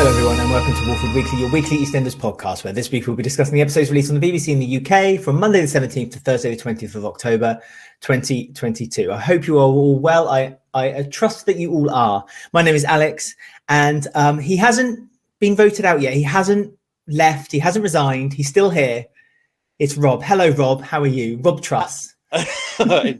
Hello everyone and welcome to Walford Weekly, your weekly EastEnders podcast, where this week we'll be discussing the episodes released on the BBC in the UK from Monday the 17th to Thursday the 20th of October 2022. I hope you are all well. I trust that you all are. My name is Alex and he hasn't been voted out yet. He hasn't left. He hasn't resigned. He's still here. It's Rob. Hello, Rob. How are you? Rob Truss.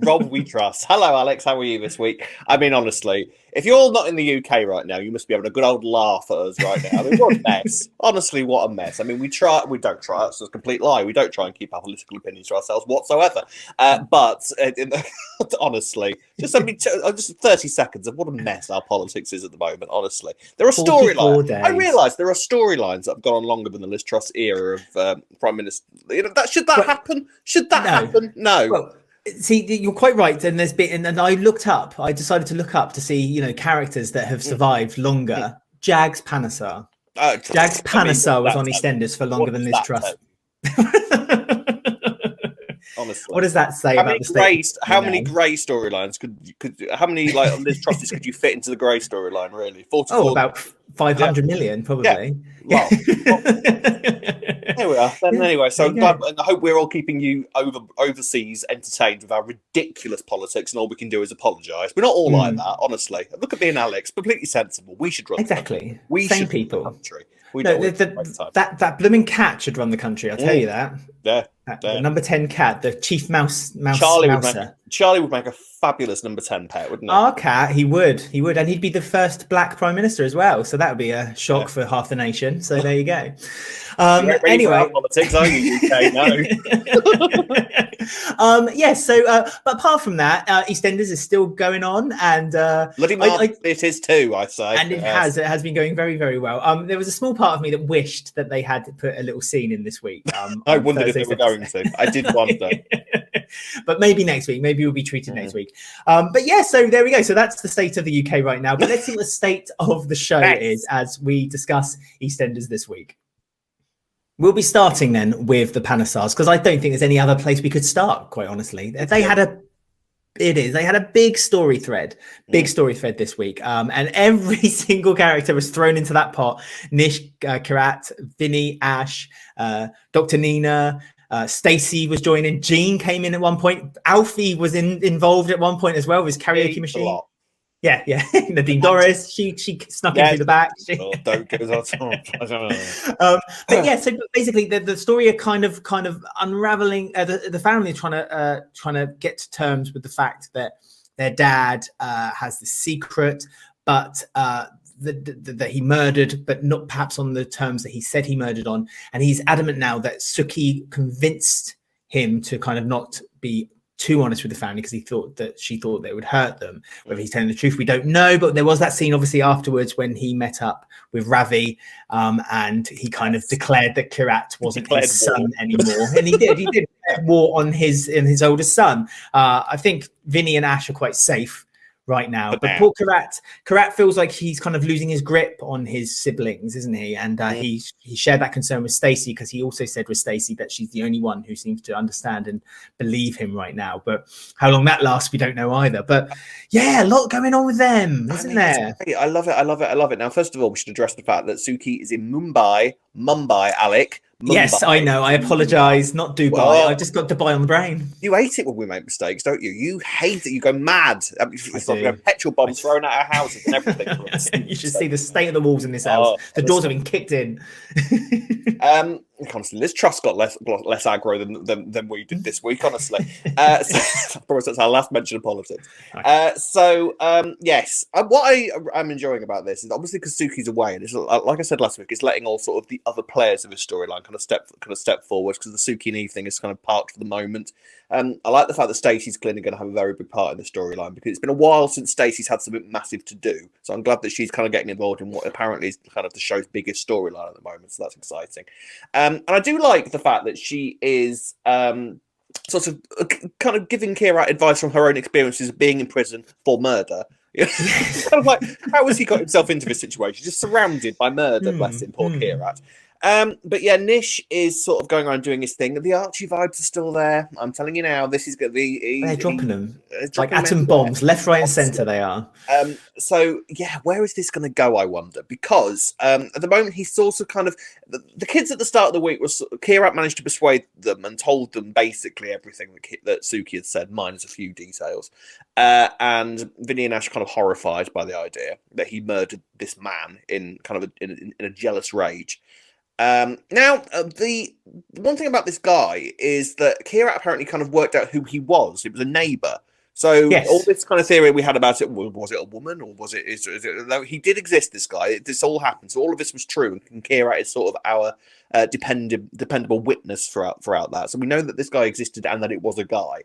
Rob, we trust. Hello, Alex. How are you this week? I mean, honestly, if you're not in the UK right now, you must be having a good old laugh at us right now. I mean, what a mess. Honestly, what a mess. I mean, we don't try. That's a complete lie. We don't try and keep our political opinions to ourselves whatsoever. But honestly, just 30 seconds of what a mess our politics is at the moment. Honestly, there are storylines. I realise there are storylines that have gone on longer than the Liz Truss era of Prime Minister. You know, should that happen? Should that happen? No. Well, see, you're quite right. And there's been, and I decided to look up to see, characters that have survived longer. Jags Panesar. Jags Panesar was on EastEnders for longer than Liz Truss. Honestly, what does that say about the state? How many grey storylines how many Liz Trusses could you fit into the grey storyline? Really, 44. About 500 million, probably. Yeah. Well, there we are. Then anyway, so I'm glad, and I hope we're all keeping you overseas entertained with our ridiculous politics, and all we can do is apologise. We're not all like that, honestly. Look at me and Alex, completely sensible. We should run exactly. The country. We Same should people. Run the country. That blooming cat should run the country. I'll tell you that. Yeah. The number 10 cat, the chief mouse. Charlie would make a fabulous number 10 pet, wouldn't he? Our cat, he would, and he'd be the first black prime minister as well. So that would be a shock for half the nation. So there you go. Anyway, politics, are you, UK? No. But apart from that, EastEnders is still going on, and it is too. I say, and it has been going very, very well. There was a small part of me that wished that they had put a little scene in this week. I wondered if they were going to. I did wonder. But maybe next week. Maybe we'll be treated next week. So there we go. So that's the state of the UK right now. But let's see what the state of the show is as we discuss EastEnders this week. We'll be starting then with the Panesars, because I don't think there's any other place we could start, quite honestly. They had a big story thread this week. And every single character was thrown into that pot. Nish, Kheerat, Vinny, Ash, Dr. Nina, Stacey was joining. Jean came in at one point. Alfie was involved at one point as well with his karaoke machine. Yeah. Nadine Dorris, she snuck in through the back. Don't give us so basically the story are kind of unraveling. The family trying to get to terms with the fact that their dad has this secret, but that he murdered, but not perhaps on the terms that he said he murdered on. And he's adamant now that Suki convinced him to kind of not be too honest with the family because she thought that it would hurt them. Whether he's telling the truth, we don't know. But there was that scene, obviously, afterwards when he met up with Ravi, and he kind of declared that Kheerat wasn't his son anymore, and he did war on his oldest son. I think Vinny and Ash are quite safe right now, but poor Kheerat feels like he's kind of losing his grip on his siblings, isn't he? And he shared that concern with Stacey, because he also said with Stacey that she's the only one who seems to understand and believe him right now. But how long that lasts, we don't know either. But yeah, a lot going on with them, isn't there? I love it. Now, first of all, we should address the fact that Suki is in Mumbai, Alec. Mumbai. Yes, I know. I apologise. Not Dubai. Well, I've just got Dubai on the brain. You hate it when we make mistakes, don't you? You hate it. You go mad. It's like petrol bombs thrown at our houses and everything. You should see the state of the walls in this house. The doors have been kicked in. Honestly, Liz Truss got less aggro than we did this week, honestly. So, I promise that's our last mention of politics. Yes. What I'm enjoying about this is obviously because Suki's away, and it's like I said last week, it's letting all sort of the other players of his storyline kind of step forward, because the Suki and Eve thing is kind of parked for the moment. I like the fact that Stacey's clearly going to have a very big part in the storyline, because it's been a while since Stacey's had something massive to do. So I'm glad that she's kind of getting involved in what apparently is kind of the show's biggest storyline at the moment. So that's exciting. And I do like the fact that she is sort of kind of giving Kheerat advice from her own experiences of being in prison for murder. Kind of like, how has he got himself into this situation? Just surrounded by murder, bless him, poor Kheerat. But yeah, Nish is sort of going around doing his thing. The Archie vibes are still there. I'm telling you now, this is going to be... They're dropping them. dropping Like atom bombs, left, right and centre they are. So, yeah, where is this going to go, I wonder? Because at the moment, he's sort of kind of... The kids at the start of the week, Kheerat managed to persuade them and told them basically everything that Suki had said, minus a few details. And Vinny and Ash are kind of horrified by the idea that he murdered this man in kind of in a jealous rage. Now, the one thing about this guy is that Kheerat apparently kind of worked out who he was. It was a neighbour. So all this kind of theory we had about it, was it a woman or was it? Is it no, he did exist, this guy. This all happened. So all of this was true. And Kheerat is sort of our dependable witness throughout that. So we know that this guy existed and that it was a guy.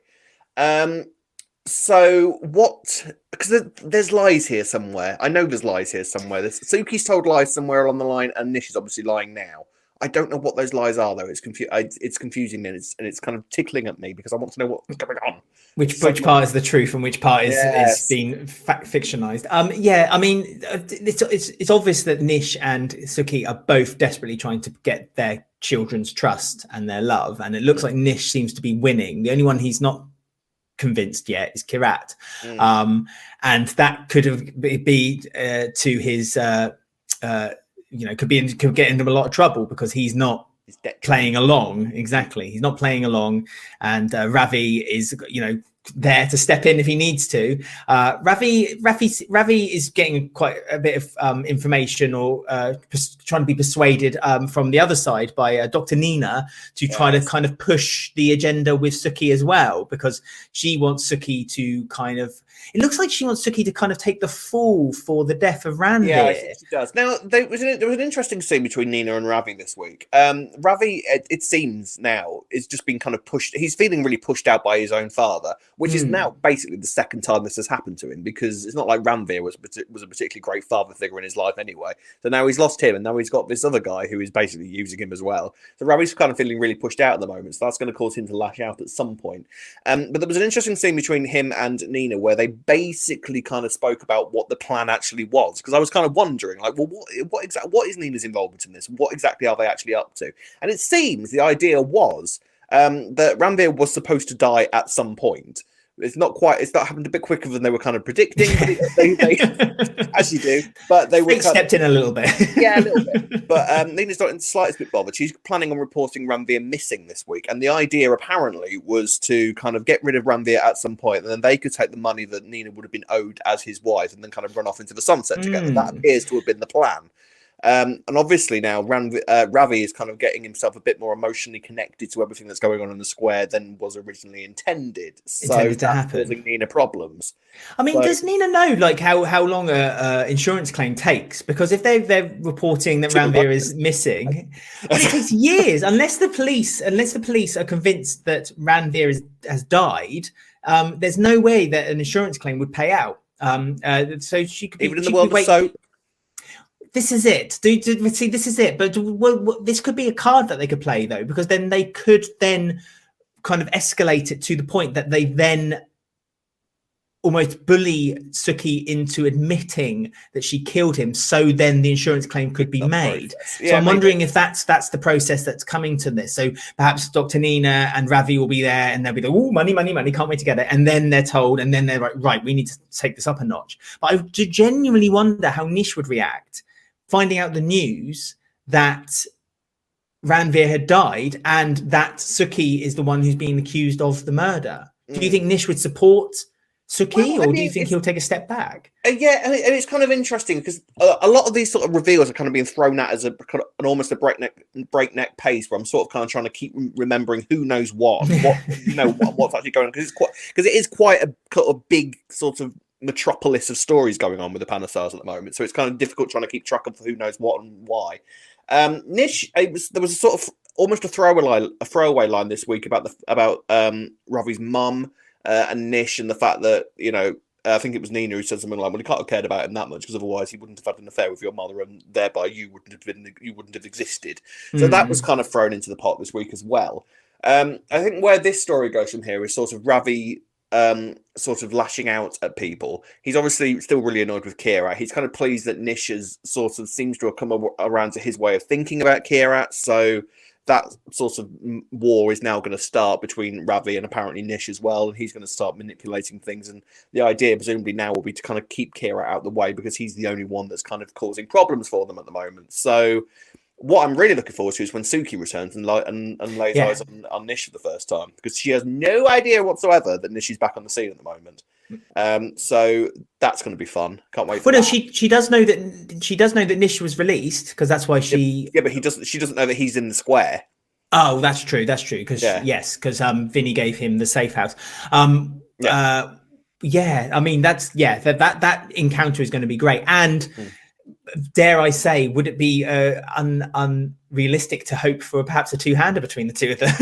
So what? Because there's lies here somewhere. I know there's lies here somewhere. Suki's told lies somewhere along the line, and Nish is obviously lying now. I don't know what those lies are though. It's confusing and it's kind of tickling at me because I want to know what's going on. Which part is the truth and which part is being fictionalized? Yeah, I mean, it's obvious that Nish and Suki are both desperately trying to get their children's trust and their love, and it looks like Nish seems to be winning. The only one he's not convinced yet is Kheerat, and that could be to his could get into a lot of trouble because he's not playing along. Exactly, he's not playing along, and Ravi is there to step in if he needs to. Ravi is getting quite a bit of information or trying to be persuaded from the other side by Dr. Nina to try to kind of push the agenda with Suki as well, because she wants Suki to it looks like she wants Suki to kind of take the fall for the death of Ranveer. Yeah, I think she does. Now, there was an interesting scene between Nina and Ravi this week. Ravi, it seems now, is just being kind of pushed. He's feeling really pushed out by his own father, which is now basically the second time this has happened to him, because it's not like Ranveer was a particularly great father figure in his life anyway. So now he's lost him, and now he's got this other guy who is basically using him as well. So Ravi's kind of feeling really pushed out at the moment, so that's going to cause him to lash out at some point. But there was an interesting scene between him and Nina where they basically kind of spoke about what the plan actually was, because I was kind of wondering, like, well, what is Nina's involvement in this? What exactly are they actually up to? And it seems the idea was that Ranveer was supposed to die at some point. It's not happened a bit quicker than they were kind of predicting. They as you do, but they stepped in a little bit. Yeah, a little bit. But Nina's not in the slightest bit bothered. She's planning on reporting Ranveer missing this week, and the idea apparently was to kind of get rid of Ranveer at some point, and then they could take the money that Nina would have been owed as his wife, and then kind of run off into the sunset together. That appears to have been the plan. And obviously now Ravi is kind of getting himself a bit more emotionally connected to everything that's going on in the square than was originally intended. So that's causing Nina problems. I mean, does Nina know like how long a insurance claim takes? Because if they're reporting that Ranveer is missing, it takes years unless the police are convinced that Ranveer has died. There's no way that an insurance claim would pay out. So she could even in the world of soap. This is it. See, this is it. But this could be a card that they could play, though, because then they could then kind of escalate it to the point that they then almost bully Suki into admitting that she killed him. So then the insurance claim could be made. Yeah, so I'm wondering if that's the process that's coming to this. So perhaps Dr. Nina and Ravi will be there and they'll be like, oh, money, can't wait to get it. And then they're told, and then they're like, right, we need to take this up a notch. But I genuinely wonder how Nish would react finding out the news that Ranveer had died and that Suki is the one who's being accused of the murder. Do you think Nish would support Suki, or do you think he'll take a step back? Yeah, and it's kind of interesting because a lot of these sort of reveals are kind of being thrown at as almost a breakneck pace, where I'm sort of kind of trying to keep remembering who knows what what's actually going on, because it is quite a kind of big sort of metropolis of stories going on with the Panasars at the moment, so it's kind of difficult trying to keep track of who knows what and why. Nish, there was a sort of almost a throwaway line this week about Ravi's mum and Nish, and the fact that I think it was Nina who said something like, "Well, you can't have cared about him that much because otherwise he wouldn't have had an affair with your mother, and thereby you wouldn't have existed." So that was kind of thrown into the pot this week as well. I think where this story goes from here is sort of Ravi sort of lashing out at people. He's obviously still really annoyed with Kheerat. He's kind of pleased that Nish has sort of seems to have come around to his way of thinking about Kheerat. So that sort of war is now going to start between Ravi and apparently Nish as well, and he's going to start manipulating things. And the idea, presumably now, will be to kind of keep Kheerat out of the way because he's the only one that's kind of causing problems for them at the moment. So what I'm really looking forward to is when Suki returns and lays eyes on Nish for the first time, because she has no idea whatsoever that Nish is back on the scene at the moment. So that's going to be fun. Can't wait. Well, no, she does know that Nish was released, because that's why she. Yeah, but she doesn't know that he's in the square. Oh, that's true. Because because Vinny gave him the safe house. I mean that encounter is going to be great. And dare I say, would it be unrealistic to hope for perhaps a two-hander between the two of them?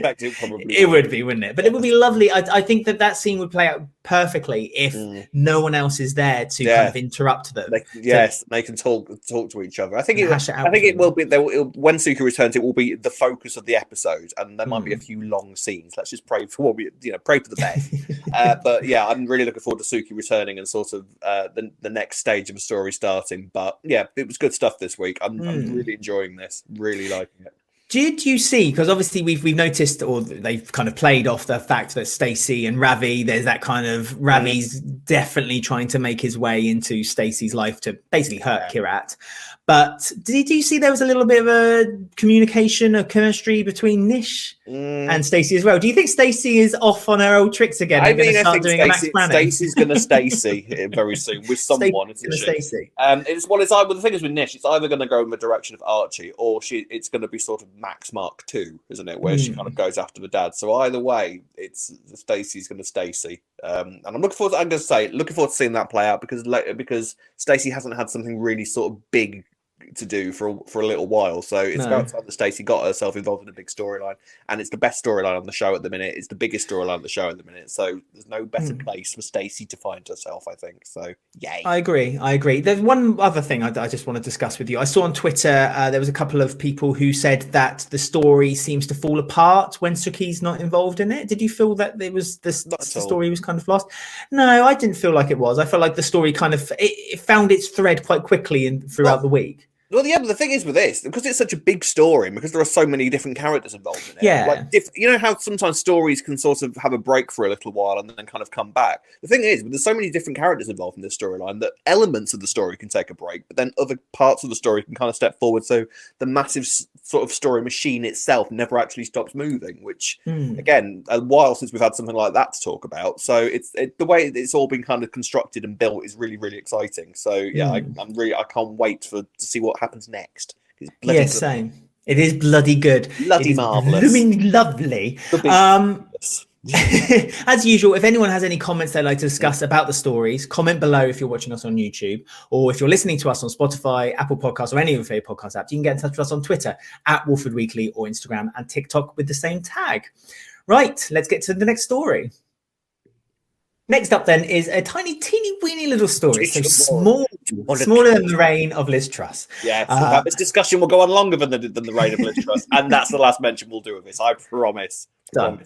It would be, wouldn't it? But it would be lovely. I think that scene would play out perfectly if no one else is there to kind of interrupt them. They can talk to each other. I think it will be. When Suki returns, it will be the focus of the episode, and there might be a few long scenes. Let's just pray for pray for the best. But yeah, I'm really looking forward to Suki returning and sort of the next stage of the story starting. But yeah, it was good stuff this week. I'm really enjoying this. Really liking it. Did you see, because obviously we've noticed, or they've kind of played off the fact that Stacey and Ravi, there's that kind of Ravi's definitely trying to make his way into Stacey's life to basically hurt Kheerat. But did you see there was a little bit of a communication, a chemistry between Nish and Stacey as well? Do you think Stacey is off on her old tricks again? I think Stacey's going to Stacey very soon with someone, isn't she? Stacey. The thing is with Nish, it's either going to go in the direction of Archie, or it's going to be sort of Max Mark II, isn't it? Where she kind of goes after the dad. So either way, it's Stacey's going to Stacey. And I'm looking forward to seeing that play out because Stacey hasn't had something really sort of big to do for a little while, so it's about time that Stacey got herself involved in a big storyline, and it's the best storyline on the show at the minute. It's the biggest storyline on the show at the minute, so there's no better place for Stacey to find herself, I think. So yay. I agree. There's one other thing I just want to discuss with you. I saw on Twitter there was a couple of people who said that the story seems to fall apart when Suki's not involved in it. Did you feel that there was the story was kind of lost? No, I didn't feel like it was. I felt like the story kind of it found its thread quite quickly throughout the week. Well, yeah, but the thing is with this, because it's such a big story, and because there are so many different characters involved in it. Yeah. You know how sometimes stories can sort of have a break for a little while and then kind of come back? The thing is, there's so many different characters involved in this storyline that elements of the story can take a break, but then other parts of the story can kind of step forward. So the massive sort of story machine itself never actually stops moving, which, again, a while since we've had something like that to talk about. So the way it's all been kind of constructed and built is really, really exciting. So yeah, I can't wait to see what happens next. Same. It is bloody good. Bloody marvellous. Blooming lovely. As usual, if anyone has any comments they'd like to discuss about the stories, comment below if you're watching us on YouTube, or if you're listening to us on Spotify, Apple Podcasts, or any of your favorite podcast apps, you can get in touch with us on Twitter at Walford Weekly, or Instagram and TikTok with the same tag. Right, let's get to the next story. Next up, then, is a tiny, teeny, weeny little story. So smaller than the reign of Liz Truss. Yeah, this discussion will go on longer than the reign of Liz Truss, and that's the last mention we'll do of this. I promise. Done.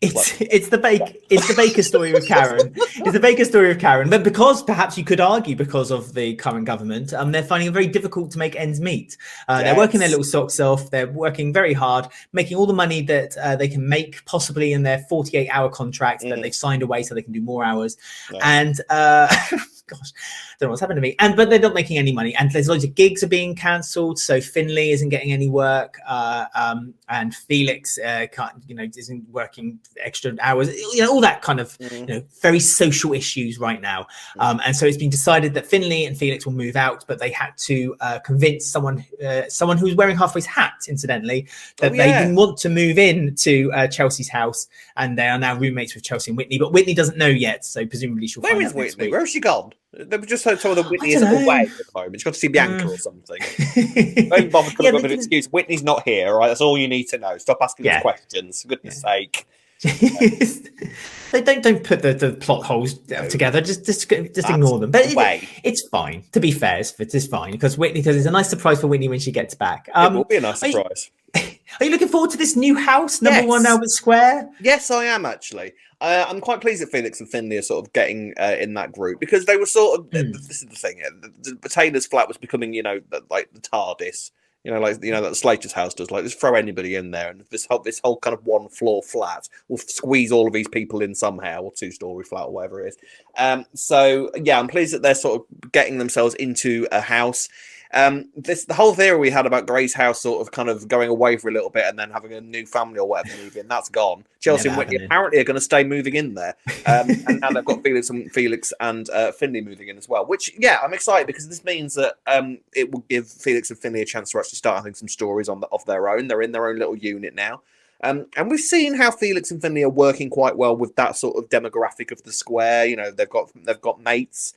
It's the Baker story with Karen. It's the Baker story of Karen, but because perhaps you could argue because of the current government, they're finding it very difficult to make ends meet. They're working their little socks off. They're working very hard, making all the money that they can make, possibly in their 48-hour contract that they've signed away, so they can do more hours. And gosh, I don't know what's happened to me. But they're not making any money, and there's loads of gigs are being cancelled. So Finley isn't getting any work, and Felix isn't working extra hours. All that kind of very social issues right now. And so it's been decided that Finley and Felix will move out, but they had to convince someone who's wearing Halfway's hat, incidentally, that they didn't want to move in to Chelsea's house, and they are now roommates with Chelsea and Whitney. But Whitney doesn't know yet, so presumably she'll find out next week. Where has she gone? They've just heard someone that Whitney is away at the moment. She's got to see Bianca or something. Don't bother coming up with an excuse. Whitney's not here, all right? That's all you need to know. Stop asking these questions, for goodness sake. They don't put the plot holes together. Just ignore them. But it's fine. To be fair, it's fine because it's a nice surprise for Whitney when she gets back. It will be a nice surprise. Are you looking forward to this new house, number one Albert Square? Yes, I am actually. I'm quite pleased that Felix and Finley are sort of getting in that group because they were sort of. This is the thing. The Taylor's flat was becoming, like the TARDIS. That Slater's house does. Like, just throw anybody in there, and this whole kind of one floor flat will squeeze all of these people in somehow, or 2-story flat, or whatever it is. So yeah, I'm pleased that they're sort of getting themselves into a house. The whole theory we had about Gray's house sort of kind of going away for a little bit and then having a new family or whatever move in, that's gone. Chelsea and Whitney apparently are going to stay moving in there, and now they've got Felix and Finley moving in as well. Which, yeah, I'm excited because this means that it will give Felix and Finley a chance to actually start having some stories of their own. They're in their own little unit now. And we've seen how Felix and Finley are working quite well with that sort of demographic of the square. They've got mates.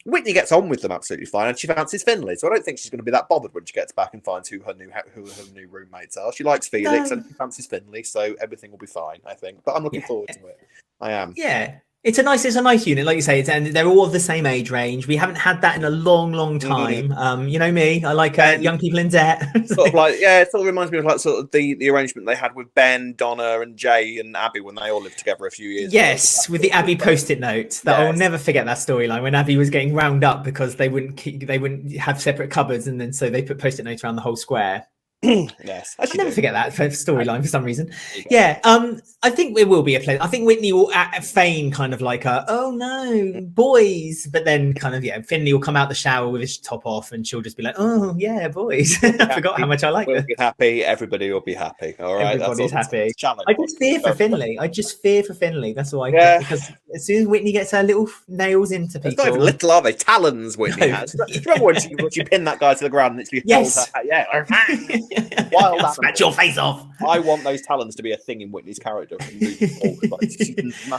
Whitney gets on with them absolutely fine, and she fancies Finley, so I don't think she's going to be that bothered when she gets back and finds who her new roommates are. She likes Felix and she fancies Finley, so everything will be fine, I think. But I'm looking forward to it. I am. Yeah. It's a nice unit, like you say, and they're all of the same age range. We haven't had that in a long time. You know me, I like young people in debt. Sort of like, it sort of reminds me of like sort of the arrangement they had with Ben, Donna, and Jay and Abby when they all lived together a few years yes, ago. With the Abby post-it note. I'll never forget that storyline when Abby was getting round up because they wouldn't have separate cupboards, and then so they put post-it notes around the whole square. Yes, I'll never forget that storyline for some reason. Yeah, I think it will be a play. I think Whitney will feign kind of like oh no, boys, but then kind of Finley will come out the shower with his top off, and she'll just be like, oh yeah, boys. I forgot how much I like we'll them. Be happy. Everybody will be happy. All right, everybody's happy. I just fear for Finley. That's all I get, because as soon as Whitney gets her little nails into people, it's not even little, are they? Talons Whitney has. Do you remember when she pinned that guy to the ground and literally held her? Yeah. Wild scratch your face off. I want those talons to be a thing in Whitney's character.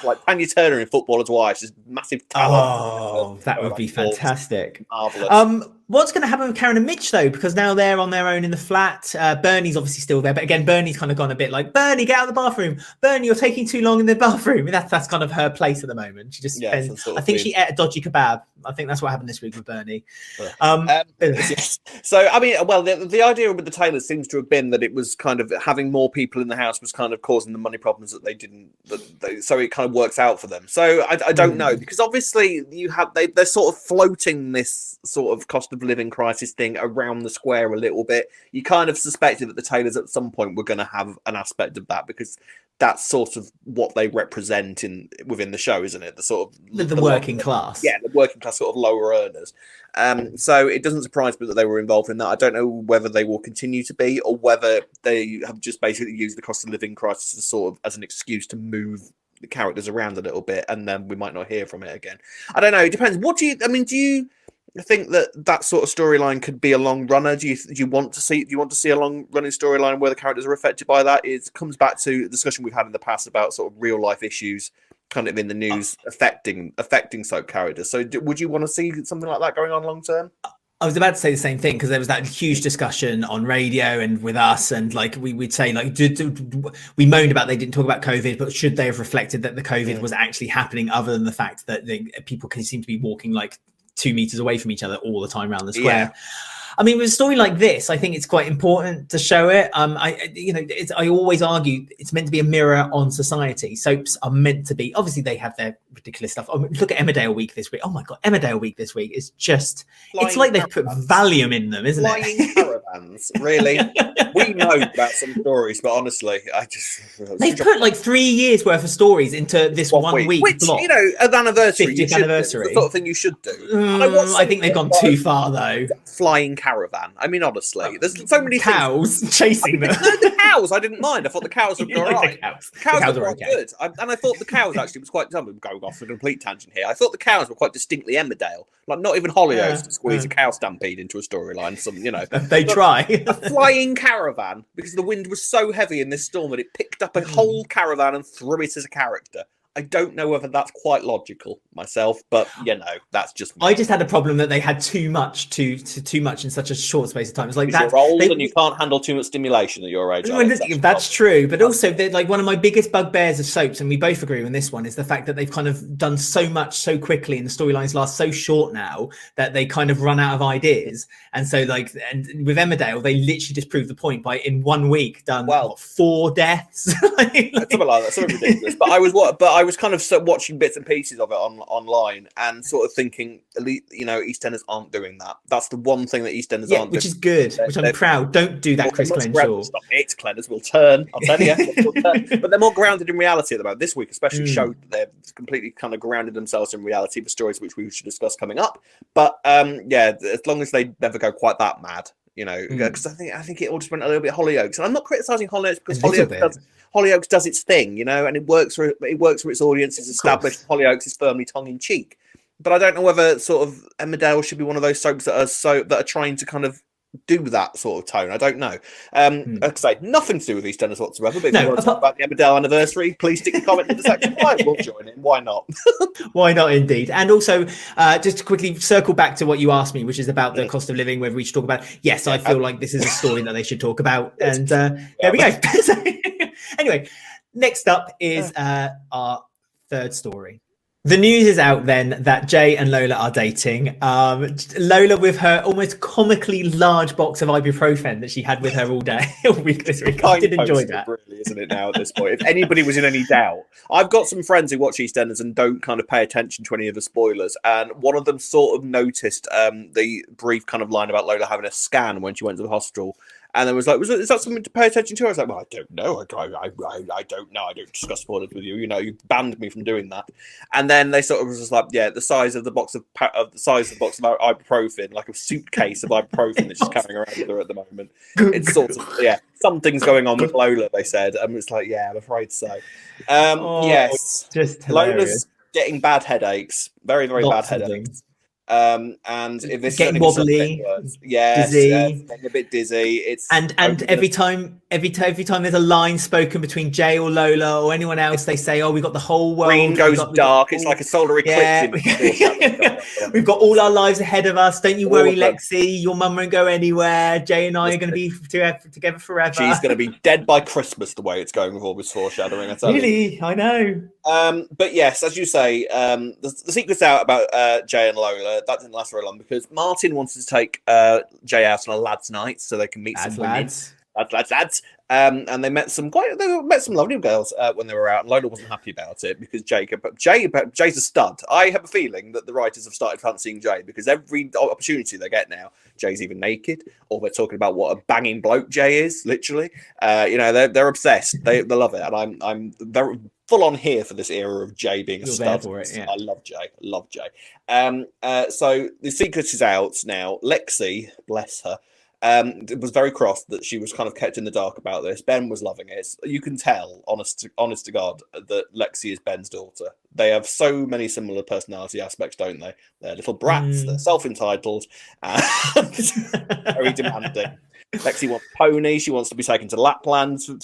Like Tanya Turner in Footballer's Wives, just massive talons. Oh, that would be fantastic. Marvelous. What's going to happen with Karen and Mitch, though? Because now they're on their own in the flat. Bernie's obviously still there. But again, Bernie's kind of gone a bit like, Bernie, get out of the bathroom. Bernie, you're taking too long in the bathroom. That's kind of her place at the moment. She just spends, I think she ate a dodgy kebab. I think that's what happened this week with Bernie. Yes. So, I mean, well, the idea with the Taylors seems to have been that it was kind of having more people in the house was kind of causing the money problems that they didn't. So it kind of works out for them. So I don't know, because obviously they're sort of floating this sort of cost of living crisis thing around the square a little bit. You kind of suspected that the Taylors at some point were going to have an aspect of that, because that's sort of what they represent within the show, isn't it? The sort of the working class. Yeah, the working class sort of lower earners. So it doesn't surprise me that they were involved in that. I don't know whether they will continue to be, or whether they have just basically used the cost of living crisis as an excuse to move the characters around a little bit, and then we might not hear from it again. I don't know. It depends. Do you think that sort of storyline could be a long runner? Do you want to see a long running storyline where the characters are affected by that? It comes back to a discussion we've had in the past about sort of real life issues kind of in the news affecting soap characters. So would you want to see something like that going on long term? I was about to say the same thing, because there was that huge discussion on radio and with us, and like we'd say, like, we moaned about they didn't talk about COVID, but should they have reflected that the COVID was actually happening, other than the fact that people can seem to be walking like 2 meters away from each other all the time around the square. I mean, with a story like this, I think it's quite important to show it. I always argue it's meant to be a mirror on society. Soaps are meant to be. Obviously, they have their ridiculous stuff. Look at Emmerdale Week this week. Oh my god, Emmerdale Week this week is just. It's like they've put Valium in them, isn't it? Flying caravans, really. We know about some stories, but honestly, they've put like 3 years worth of stories into this 1 week which block. An anniversary, 50th anniversary, the sort of thing you should do. I think they've gone too far, though. Flying caravan. I mean, honestly, there's so many cows chasing them. No, the cows. I didn't mind. I thought the cows were all right. The cows were okay. Good. And I thought the cows actually was quite. I'm going off a complete tangent here. I thought the cows were quite distinctly Emmerdale. Like, not even Hollyoaks to squeeze a cow stampede into a storyline. They try. A flying caravan, because the wind was so heavy in this storm that it picked up a whole caravan and threw it as a character. I don't know whether that's quite logical myself, but that's just me. I just had a problem that they had too much in such a short space of time. It's like that you're old and you can't handle too much stimulation at your age. That's true, but also like one of my biggest bugbears of soaps, and we both agree on this one, is the fact that they've kind of done so much so quickly, and the storylines last so short now that they kind of run out of ideas. And so, like, and with Emmerdale, they literally just proved the point by in 1 week done 4 deaths. Something like that, something ridiculous. But I was kind of watching bits and pieces of it online and sort of thinking, EastEnders aren't doing that. That's the one thing that EastEnders aren't which doing. is good, which I'm proud. Don't do that, Chris Glenshaw. Stop it, Clenners will turn. I'll tell you. But they're more grounded in reality at the moment. This week especially showed that they're completely kind of grounded themselves in reality for stories which we should discuss coming up. But as long as they never go quite that mad, because I think it all just went a little bit Hollyoaks. And I'm not criticizing Hollyoaks because Hollyoaks does its thing, and it works for its audience. It's established. Hollyoaks is firmly tongue in cheek. But I don't know whether sort of Emmerdale should be one of those soaps that are trying to kind of do that sort of tone. I don't know. Like I say, nothing to do with EastEnders whatsoever. But if you want to talk about the Emmerdale anniversary, please stick a comment in the section below. We'll join in. Why not? Why not, indeed. And also, just to quickly circle back to what you asked me, which is about the cost of living, whether we should talk about it. Yes, I feel like this is a story that they should talk about. And there we go. Anyway, next up is our third story. The news is out then that Jay and Lola are dating. Lola with her almost comically large box of ibuprofen that she had with her all day, all week this week. I did enjoy that. Really, isn't it now at this point? If anybody was in any doubt, I've got some friends who watch EastEnders and don't kind of pay attention to any of the spoilers. And one of them sort of noticed the brief kind of line about Lola having a scan when she went to the hospital. And then was like, is that something to pay attention to? I was like, well, I don't know. I don't know. I don't discuss spoilers with you. You banned me from doing that. And then they sort of was just like, the size of the box of ibuprofen, like a suitcase of ibuprofen that she's carrying around with her at the moment. It's sort of something's going on with Lola. They said, and it's like, I'm afraid so. Yes, just hilarious. Lola's getting bad headaches, very very bad headaches. And if this getting wobbly, dizzy, getting a bit dizzy. It's and every time there's a line spoken between Jay or Lola or anyone else, they say, "Oh, we got the whole world." Green goes dark. It's like a solar eclipse. We've got all our lives ahead of us. Don't you worry, Lexi. Your mum won't go anywhere. Jay and I are going to be together forever. She's going to be dead by Christmas. The way it's going with all this foreshadowing. Really, I know. But yes, as you say, the secret's out about Jay and Lola. That didn't last very long because Martin wanted to take Jay out on a lads' night so they can meet some women. Lads. And they met some lovely girls when they were out. And Lola wasn't happy about it because Jay's a stud. I have a feeling that the writers have started fancying Jay because every opportunity they get now, Jay's even naked, or they're talking about what a banging bloke Jay is. Literally, they're obsessed. They love it, and I'm very full on here for this era of Jay being a stud. For it, yeah. I love Jay. So the secret is out now. Lexi, bless her, was very cross that she was kind of kept in the dark about this. Ben was loving it. You can tell, honest to God, that Lexi is Ben's daughter. They have so many similar personality aspects, don't they? They're little brats. They're self-entitled, and very demanding. Lexi wants a pony. She wants to be taken to Lapland for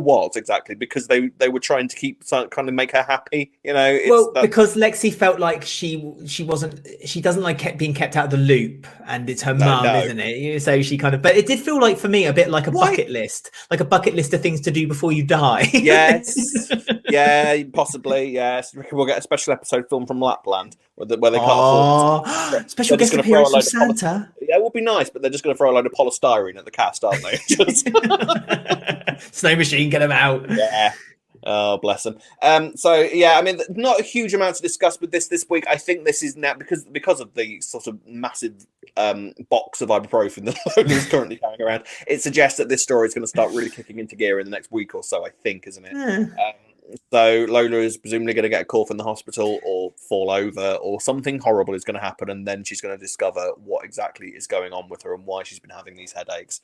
what exactly? Because they were trying to kind of make her happy, because Lexi felt like she doesn't like being kept out of the loop, and it's her mum, isn't it? So she kind of, but it did feel like for me a bit like a bucket list, of things to do before you die. Yes, yeah, possibly. Yes, we'll get a special episode film from Lapland where they can't afford special guest appearance from Santa. Yeah, it would be nice, but they're just going to throw a load of polystyrene at the cast, aren't they? Snow machine, get them out. Yeah. Oh, bless them. I mean, not a huge amount to discuss with this week. I think this is now because of the sort of massive box of ibuprofen that Lola is currently carrying around. It suggests that this story is going to start really kicking into gear in the next week or so, I think, isn't it? Yeah. So Lola is presumably going to get a call from the hospital or fall over or something horrible is going to happen, and then she's going to discover what exactly is going on with her and why she's been having these headaches.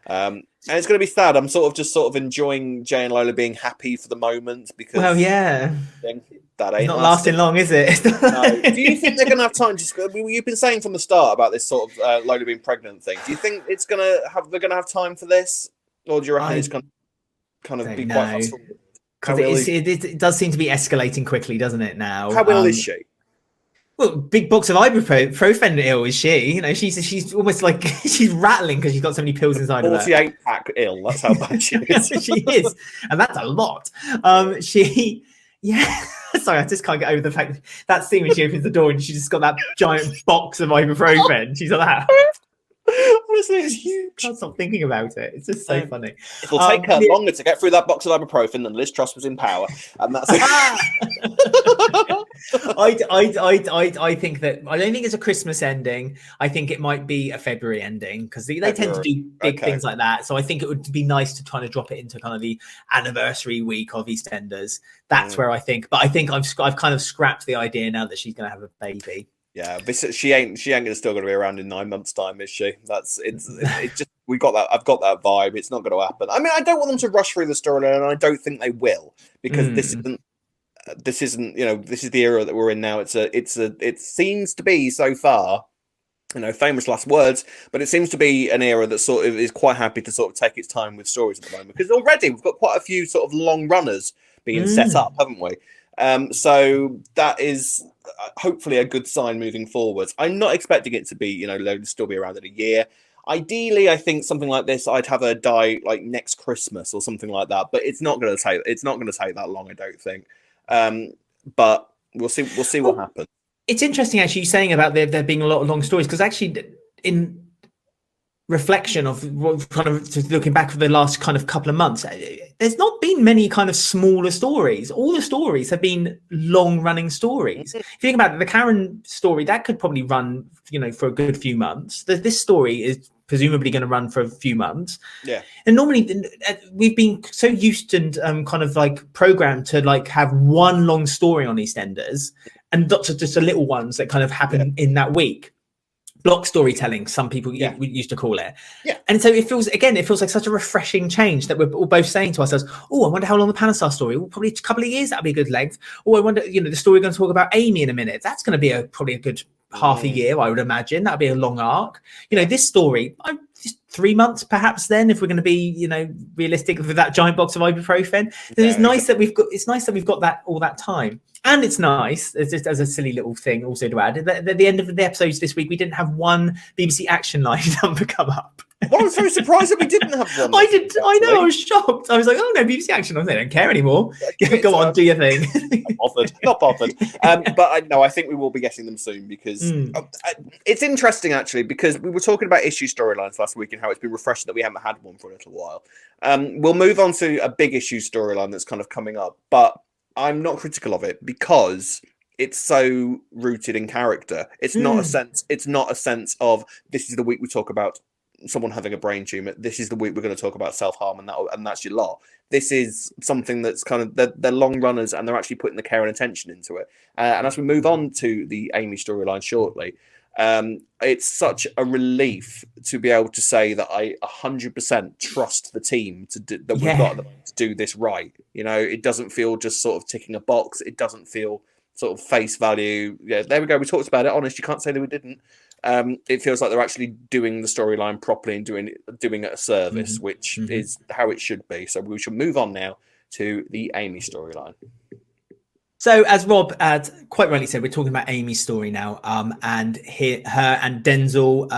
And it's going to be sad. I'm sort of enjoying Jay and Lola being happy for the moment because that ain't not lasting long, is it? No. Do you think they're going to have time to? You've been saying from the start about this sort of Lola being pregnant thing. Do you think they're going to have time for this, or do you reckon it's going to kind of be quite fast forward? Because it does seem to be escalating quickly, doesn't it? Now, how ill is she? Well, big box of ibuprofen ill is she? You know, she's almost like she's rattling because she's got so many pills inside of her. 48 pack ill. That's how bad she is. She is, and that's a lot. Yeah. Sorry, I just can't get over the fact that scene when she opens the door and she's just got that giant box of ibuprofen. She's like that. Honestly, it's huge. Can't stop thinking about it. It's just so funny. It'll take her longer to get through that box of ibuprofen than Liz Truss was in power, and that's. I think that I don't think it's a Christmas ending. I think it might be a February ending because they tend to do big things like that. So I think it would be nice to try to drop it into kind of the anniversary week of EastEnders. That's where I think. But I think I've kind of scrapped the idea now that she's going to have a baby. Yeah, she ain't still going to be around in 9 months' time, is she? It's just we got that. I've got that vibe. It's not going to happen. I mean, I don't want them to rush through the storyline, and I don't think they will because this isn't this is the era that we're in now. It seems to be so far, famous last words, but it seems to be an era that sort of is quite happy to sort of take its time with stories at the moment because already we've got quite a few sort of long runners being set up, haven't we? So that is hopefully a good sign moving forwards. I'm not expecting it to be, Lola still be around in a year. Ideally, I think something like this, I'd have her die like next Christmas or something like that. But it's not going to take that long, I don't think. But we'll see what happens. It's interesting actually saying about there being a lot of long stories because actually in reflection of what kind of looking back for the last kind of couple of months, there's not been many kind of smaller stories. All the stories have been long running stories. If you think about it, the Karen story that could probably run for a good few months. This story is presumably going to run for a few months. Yeah. And normally we've been so used and kind of like programmed to like have one long story on EastEnders and lots of just the little ones that kind of happen in that week. Block storytelling, some people used to call it. Yeah. And so it feels like such a refreshing change that we're all both saying to ourselves, oh, I wonder how long the Panesar story, probably a couple of years, that'll be a good length. Oh, I wonder, the story we're going to talk about Amy in a minute, that's going to be probably a good half a year, I would imagine. That'll be a long arc. This story, just 3 months perhaps then, if we're going to be, realistic with that giant box of ibuprofen. Then it's nice that we've got that all that time. And it's nice, it's just as a silly little thing also to add, that at the end of the episodes this week, we didn't have one BBC Action Line number come up. Well, I was very surprised that we didn't have one. I know, I was shocked. I was like, oh no, BBC Action Line, they don't care anymore. Go on, do your thing. Not bothered. But I think we will be getting them soon because it's interesting actually, because we were talking about issue storylines last week and how it's been refreshing that we haven't had one for a little while. We'll move on to a big issue storyline that's kind of coming up, but I'm not critical of it because it's so rooted in character. It's not a sense. It's not a sense of this is the week we talk about someone having a brain tumor. This is the week we're going to talk about self-harm, and that's your lot. This is something that's kind of they're long runners, and they're actually putting the care and attention into it. And as we move on to the Amy storyline shortly, it's such a relief to be able to say that I 100% trust the team that we've got at the moment to do this right. It doesn't feel just sort of ticking a box. It doesn't feel sort of face value. Yeah, there we go. We talked about it. Honest, you can't say that we didn't. It feels like they're actually doing the storyline properly and doing it a service, which is how it should be. So we should move on now to the Amy storyline. So as Rob had quite rightly said, we're talking about Amy's story now, and her and Denzel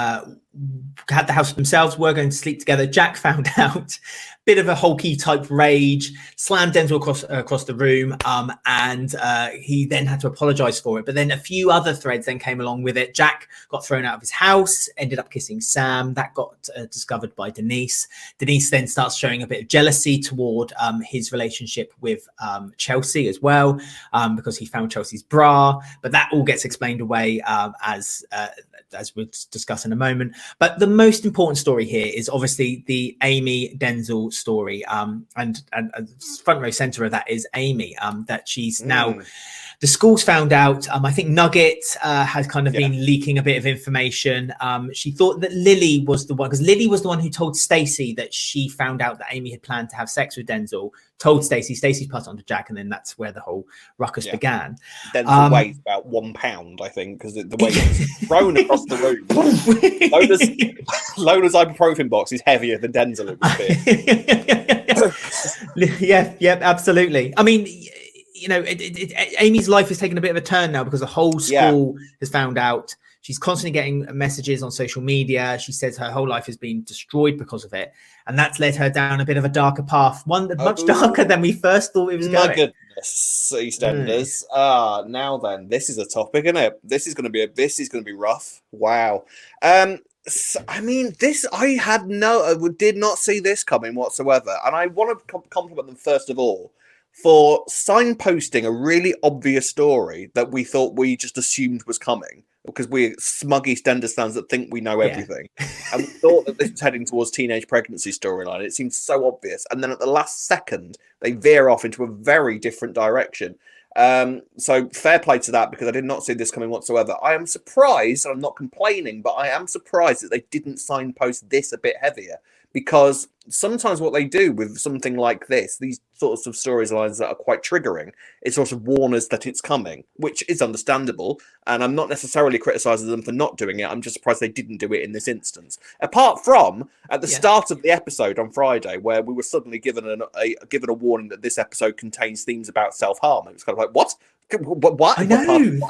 had the house themselves, were going to sleep together. Jack found out, bit of a hulky type rage, slammed Denzel across the room, and he then had to apologize for it. But then a few other threads then came along with it. Jack got thrown out of his house, ended up kissing Sam. That got discovered by Denise. Denise then starts showing a bit of jealousy toward his relationship with Chelsea as well, because he found Chelsea's bra. But that all gets explained away as we'll discuss in a moment. But the most important story here is obviously the Amy Denzel story, and front row center of that is Amy, that she's now, the school's found out. I think Nugget has kind of been leaking a bit of information. She thought that Lily was the one, because Lily was the one who told Stacey that she found out that Amy had planned to have sex with Denzel, told Stacey passed it on to Jack, and then that's where the whole ruckus began. Denzel weighs about £1, I think, because the way it's thrown across the room. Lola's ibuprofen box is heavier than Denzel, it would be. Yeah, absolutely. I mean, you know, Amy's life has taken a bit of a turn now because the whole school has found out. She's constantly getting messages on social media. She says her whole life has been destroyed because of it. And that's led her down a bit of a darker path, one that's much darker than we first thought it was going. My goodness, EastEnders. Now then, this is a topic, isn't it? This is going to be rough. Wow. So, I mean, I did not see this coming whatsoever. And I want to compliment them first of all for signposting a really obvious story that we thought we just assumed was coming, because we're smug EastEnders fans that think we know everything. And we thought that this was heading towards teenage pregnancy storyline. It seemed so obvious. And then at the last second, they veer off into a very different direction. So fair play to that, because I did not see this coming whatsoever. I am surprised, and I'm not complaining, but I am surprised that they didn't signpost this a bit heavier, because sometimes what they do with something like this, these sorts of storylines that are quite triggering, is sort of warn us that it's coming, which is understandable. And I'm not necessarily criticizing them for not doing it. I'm just surprised they didn't do it in this instance. Apart from at the start of the episode on Friday, where we were suddenly given a warning that this episode contains themes about self-harm. And it's kind of like, what? What? I know.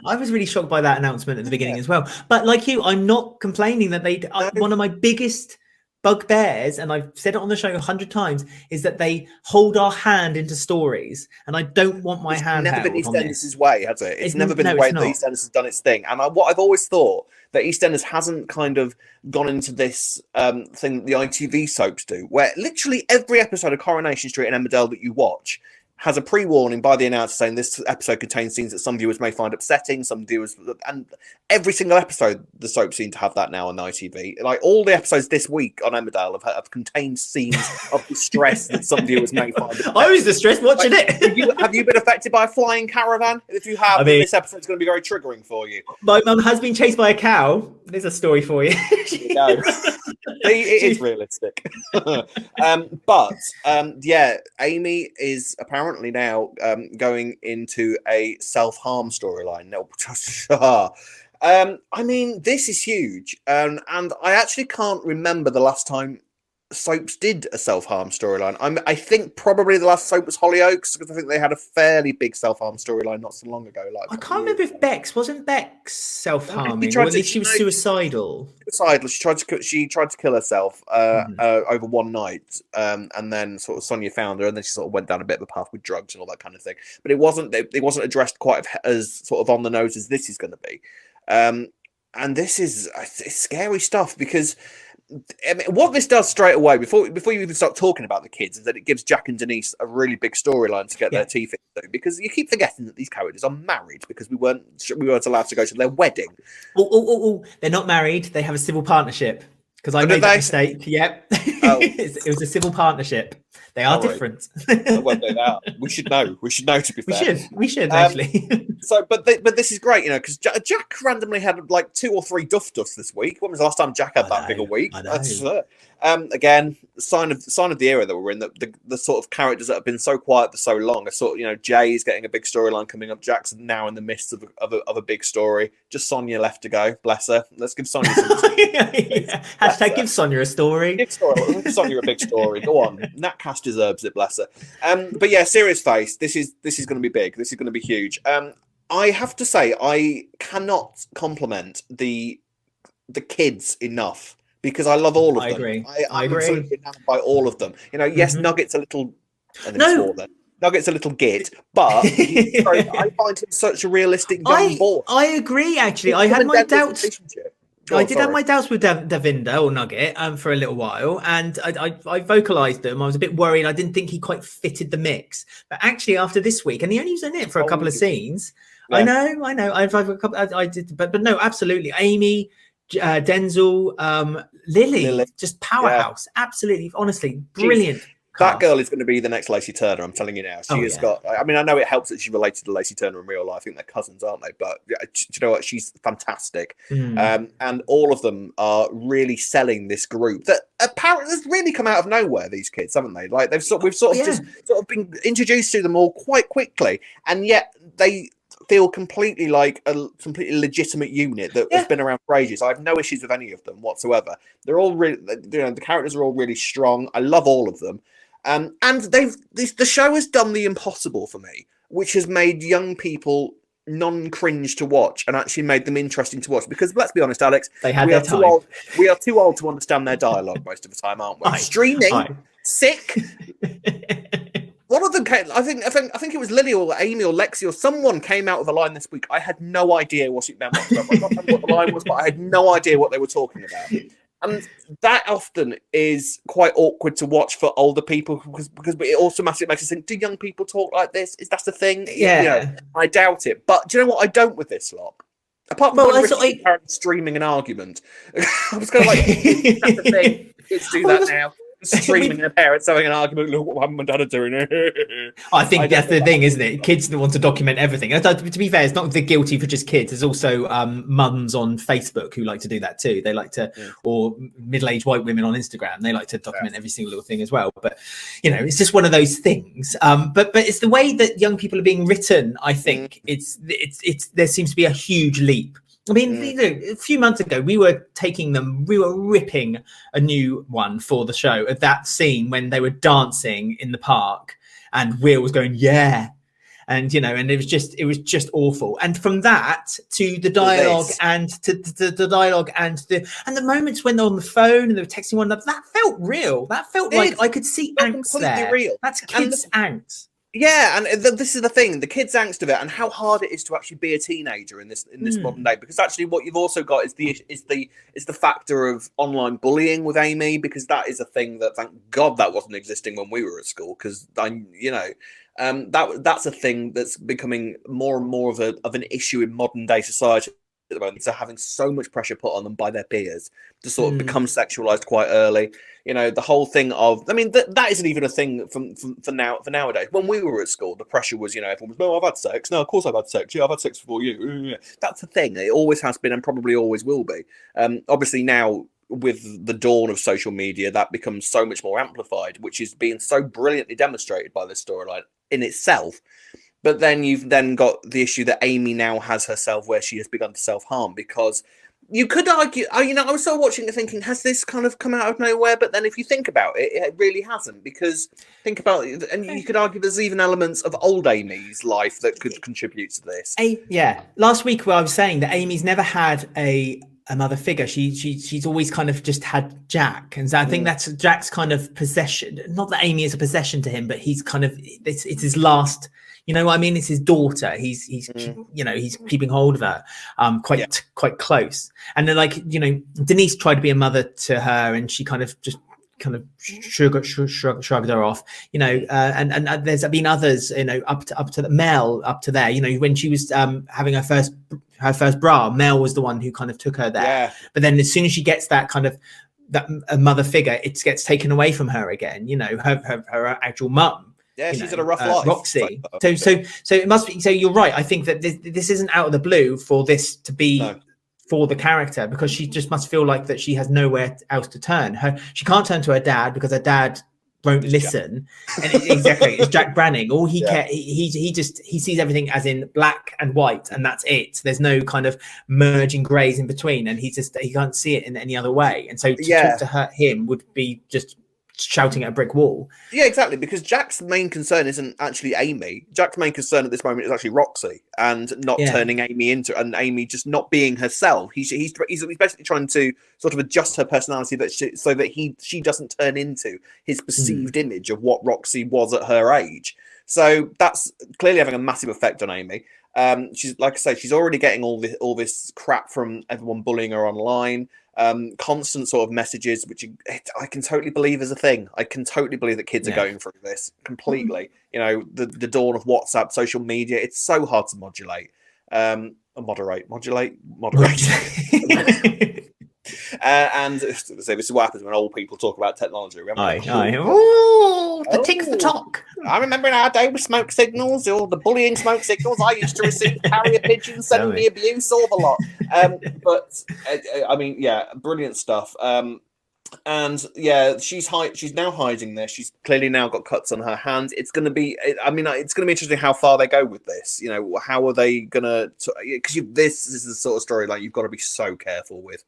I was really shocked by that announcement at the beginning as well. But like you, I'm not complaining that one of my biggest bugbears, and I've said it on the show 100 times, is that they hold our hand into stories, and I don't want my hand held. It's never been EastEnders' way, has it? It's never been the way that EastEnders has done its thing. And what I've always thought, that EastEnders hasn't kind of gone into this thing that the ITV soaps do, where literally every episode of Coronation Street and Emmerdale that you watch has a pre-warning by the announcer saying this episode contains scenes that some viewers may find upsetting, and every single episode the soap seem to have that now on ITV. Like all the episodes this week on Emmerdale have contained scenes of distress that some viewers may find upsetting. I was distressed watching it. Have you been affected by a flying caravan? If you have, then this episode's going to be very triggering for you. My mum has been chased by a cow. There's a story for you. There you go. It is realistic. But Amy is apparently now going into a self-harm storyline. No, I mean, this is huge, and I actually can't remember the last time soaps did a self-harm storyline. I think probably the last soap was Hollyoaks, because I think they had a fairly big self-harm storyline not so long ago. Like, I can't remember if wasn't Bex self-harming, or at least she was suicidal. She tried to kill herself over one night, and then sort of Sonia found her, and then she sort of went down a bit of a path with drugs and all that kind of thing. But it wasn't addressed quite as sort of on the nose as this is going to be. And this is it's scary stuff, because I mean, what this does straight away, before you even start talking about the kids, is that it gives Jack and Denise a really big storyline to get their teeth into, because you keep forgetting that these characters are married, because we weren't allowed to go to their wedding. They're not married. They have a civil partnership. Because I made that mistake. Yep. It was a civil partnership. They are different. Well, they are. We should know. To be fair, we should actually. But this is great, because Jack randomly had like 2 or 3 duffs this week. When was the last time Jack had that big a week? That's again, sign of the era that we're in. The sort of characters that have been so quiet for so long. Jay is getting a big storyline coming up. Jack's now in the midst of a big story. Just Sonia left to go. Bless her. Let's give Sonia some. Hashtag give Sonia a story. Give Sonia a big story. Go on. Natcast deserves it. Bless her. But yeah, serious face. This is going to be big. This is going to be huge. I have to say, I cannot compliment the kids enough, because I love all of them. I agree. Absolutely enamored by all of them. Yes, Nugget's a little. Nugget's a little git, but I find him such a realistic young boy. I agree. Actually, I had my doubts. I did have my doubts with Davinder or Nugget for a little while, and I vocalized them. I was a bit worried. I didn't think he quite fitted the mix, but actually after this week, and he only was in it for a couple of scenes. Yeah. I know. I did, but no, absolutely. Amy, Denzel, Lily, just powerhouse. Yeah. Absolutely, honestly, brilliant. That girl is going to be the next Lacey Turner. I'm telling you now. She has got. I mean, I know it helps that she's related to Lacey Turner in real life. I think they're cousins, aren't they? But do you know what? She's fantastic. And all of them are really selling this group that apparently has really come out of nowhere. These kids, haven't they? Like we've sort of been introduced to them all quite quickly, and yet they feel completely like a completely legitimate unit that has been around for ages. I have no issues with any of them whatsoever. They're all really, the characters are all really strong. I love all of them. And the show has done the impossible for me, which has made young people non-cringe to watch and actually made them interesting to watch. Because let's be honest, Alex, they had their time. We are too old to understand their dialogue most of the time, aren't we? Streaming, sick. One of them came. I think it was Lily or Amy or Lexi or someone came out with a line this week. I had no idea what it meant whatsoever. I don't know what the line was, but I had no idea what they were talking about. And that often is quite awkward to watch for older people because it automatically makes us think: do young people talk like this? Is that the thing? Yeah, I doubt it. But do you know what? I don't with this lot. Apart from parents streaming an argument, I was kind of like, "That's the thing. Kids do that now." Streaming their parents having an argument. Look what mum and dad are doing. I think that's the thing, isn't it? Kids want to document everything. To be fair, it's not the guilty for just kids. There's also mums on Facebook who like to do that too. They like to, or middle-aged white women on Instagram. They like to document every single little thing as well. But it's just one of those things. But it's the way that young people are being written. I think it's there seems to be a huge leap. I mean, a few months ago, we were ripping a new one for the show at that scene when they were dancing in the park and Will was going, yeah. And, and it was just awful. And from that to the dialogue and to the dialogue and the moments when they're on the phone and they were texting one another, that felt real. That felt like I could see angst there. Real. That's kids' angst. Yeah, and this is the thing, the kids' angst of it, and how hard it is to actually be a teenager in this modern day. Because actually, what you've also got is the factor of online bullying with Amy, because that is a thing that, thank God, that wasn't existing when we were at school. Because that's a thing that's becoming more and more of an issue in modern day society at the moment. So having so much pressure put on them by their peers to sort of become sexualized quite early. The whole thing of, I mean, that isn't even a thing for nowadays. When we were at school, the pressure was, everyone was, no, I've had sex. No, of course I've had sex. Yeah, I've had sex before you. That's a thing. It always has been and probably always will be. Obviously now, with the dawn of social media, that becomes so much more amplified, which is being so brilliantly demonstrated by this storyline in itself. But then you've then got the issue that Amy now has herself where she has begun to self-harm, because you could argue, I was still watching it thinking, has this kind of come out of nowhere? But then if you think about it, it really hasn't, because think about it, and you could argue there's even elements of old Amy's life that could contribute to this. Last week where I was saying that Amy's never had a mother figure. She's always kind of just had Jack. And so I think that's Jack's kind of possession. Not that Amy is a possession to him, but he's kind of, it's his last... You know what I mean? It's his daughter. He's he's keeping hold of her quite close. And then Denise tried to be a mother to her, and she kind of shrugged her off. And there's been others. Up to Mel, up to there. When she was having her first bra, Mel was the one who kind of took her there. Yeah. But then as soon as she gets that kind of a mother figure, it gets taken away from her again. Her actual mum. Yeah, she's had a rough life. Roxy. So it must be. So you're right. I think that this isn't out of the blue for this to be for the character, because she just must feel like that she has nowhere else to turn. She can't turn to her dad because her dad won't listen. And exactly, it's Jack Branning. All he he sees everything as in black and white, and that's it. There's no kind of merging greys in between, and he can't see it in any other way. And so to talk to him would be just shouting at a brick wall. Yeah, exactly, because Jack's main concern isn't actually Amy. Jack's main concern at this moment is actually Roxy, and not turning Amy into, and Amy just not being herself. He's basically trying to sort of adjust her personality so that she doesn't turn into his perceived image of what Roxy was at her age. So that's clearly having a massive effect on Amy. She's, like I say, she's already getting all this crap from everyone bullying her online. Constant sort of messages, which I can totally believe is a thing. I can totally believe that kids are going through this completely. The dawn of WhatsApp, social media, it's so hard to modulate. Moderate. And so this is what happens when old people talk about technology. The tick the talk. I remember in our day with smoke signals, or the bullying smoke signals. I used to receive carrier pigeons sending me abuse all the lot. But I mean, brilliant stuff. And yeah, she's now hiding this. She's clearly now got cuts on her hands. It's going to be, I mean, it's going to be interesting how far they go with this. You know, how are they going to? Because this is the sort of storyline you've got to be so careful with.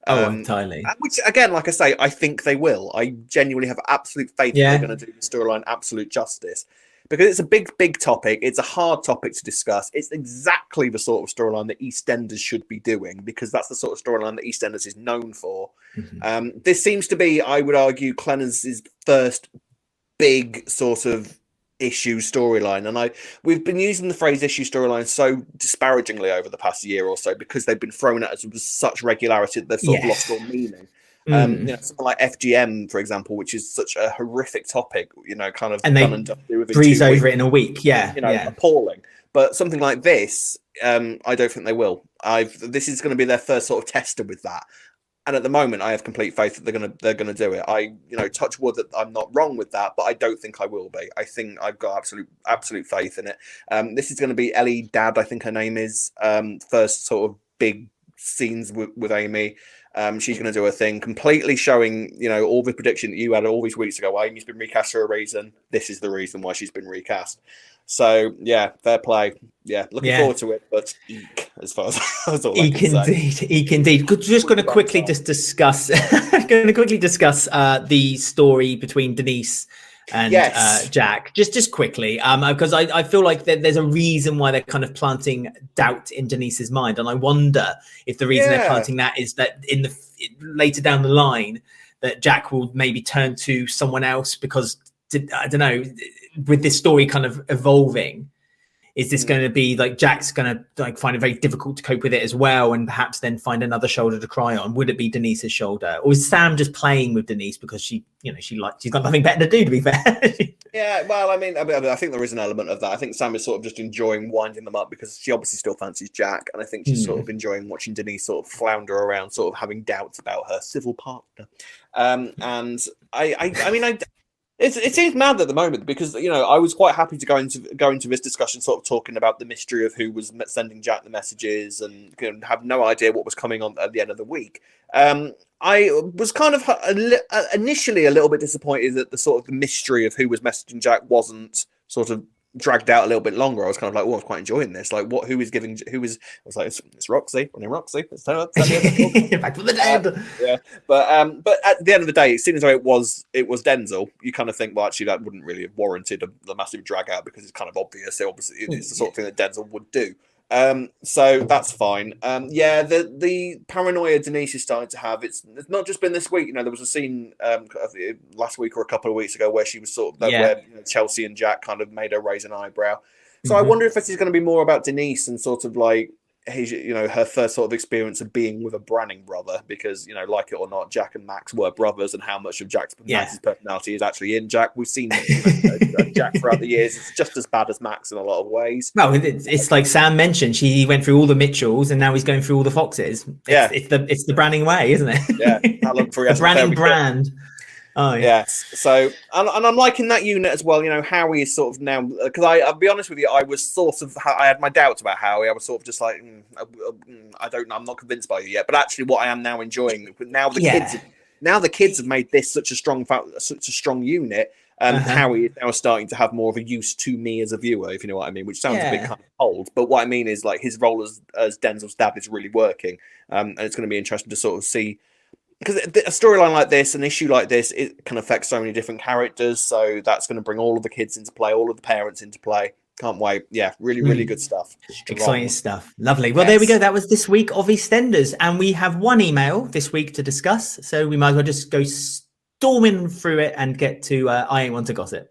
Entirely. Which again, like I say, I think they will. I genuinely have absolute faith that they're going to do the storyline absolute justice. Because it's a big topic. It's a hard topic to discuss. It's exactly the sort of storyline that EastEnders should be doing, because that's the sort of storyline that EastEnders is known for. Mm-hmm. This seems to be, I would argue, Clennan's first big sort of issue storyline. And we've been using the phrase issue storyline so disparagingly over the past year or so because they've been thrown at us with such regularity that they've sort of lost all meaning. You know, something like FGM, for example, which is such a horrific topic, you know, kind of and they breeze over it in a week. Appalling. But something like this, I don't think they will. This is going to be their first sort of tester with that. And at the moment, I have complete faith that they're gonna do it. Touch wood that I'm not wrong with that, but I don't think I will be. I think I've got absolute faith in it. This is going to be Ellie Dad, I think her name is, first sort of big scenes with Amy. She's going to do her thing, completely showing, all the prediction that you had all these weeks ago. Amy's been recast for a reason. This is the reason why she's been recast. So, yeah, fair play. Yeah, looking forward to it, but eek, as far as that's all I can say. Eek indeed. Just going to quickly discuss the story between Denise and Jack, just quickly, because I feel like there's a reason why they're kind of planting doubt in Denise's mind, and I wonder if the reason they're planting that is that later down the line that Jack will maybe turn to someone else, because I don't know, with this story kind of evolving, is this going to be like Jack's going to find it very difficult to cope with it as well, and perhaps then find another shoulder to cry on? Would it be Denise's shoulder, or is Sam just playing with Denise because she's got nothing better to do, to be fair? Yeah, well, I mean, I think there is an element of that. I think Sam is sort of just enjoying winding them up because she obviously still fancies Jack, and I think she's sort of enjoying watching Denise sort of flounder around, sort of having doubts about her civil partner. And I mean, it seems mad at the moment because I was quite happy to go into this discussion, sort of talking about the mystery of who was sending Jack the messages, and have no idea what was coming on at the end of the week. I was kind of initially a little bit disappointed that the mystery of who was messaging Jack wasn't sort of dragged out a little bit longer. I was kind of like, I was quite enjoying this. Like, who is? I was like, it's Roxy, running Roxy. It's back from the dead. Yeah, but at the end of the day, as soon as it was Denzel, you kind of think, well, actually, that wouldn't really have warranted the massive drag out because it's kind of obvious. Obviously, it's the sort of thing that Denzel would do. So that's fine. The paranoia Denise is starting to have, it's not just been this week. There was a scene last week or a couple of weeks ago where she was sort of where Chelsea and Jack kind of made her raise an eyebrow. So I wonder if this is going to be more about Denise and sort of like her first sort of experience of being with a Branning brother, because like it or not, Jack and Max were brothers, and how much of Max's personality is actually in Jack. We've seen Jack throughout the years. It's just as bad as Max in a lot of ways. No, it's like Sam mentioned, he went through all the Mitchells and now he's going through all the Foxes. It's the Branning way, isn't it? Yeah, how long for the Branning brand. Oh yes. So and I'm liking that unit as well. Howie is sort of now, because I'll be honest with you, I was sort of, I had my doubts about Howie. I was sort of just like, I don't know, I'm not convinced by you yet. But actually, what I am now enjoying now the kids have made this such a strong unit. Howie is now starting to have more of a use to me as a viewer, if you know what I mean, which sounds a bit kind of cold. But what I mean is, like, his role as Denzel's dad is really working, and it's going to be interesting to sort of see. Because a storyline like this, an issue like this, it can affect so many different characters. So that's going to bring all of the kids into play, all of the parents into play. Can't wait. Yeah, really good stuff. Exciting stuff. Lovely. Well, there we go. That was this week of EastEnders. And we have one email this week to discuss. So we might as well just go storming through it and get to I Ain't One to Gossip.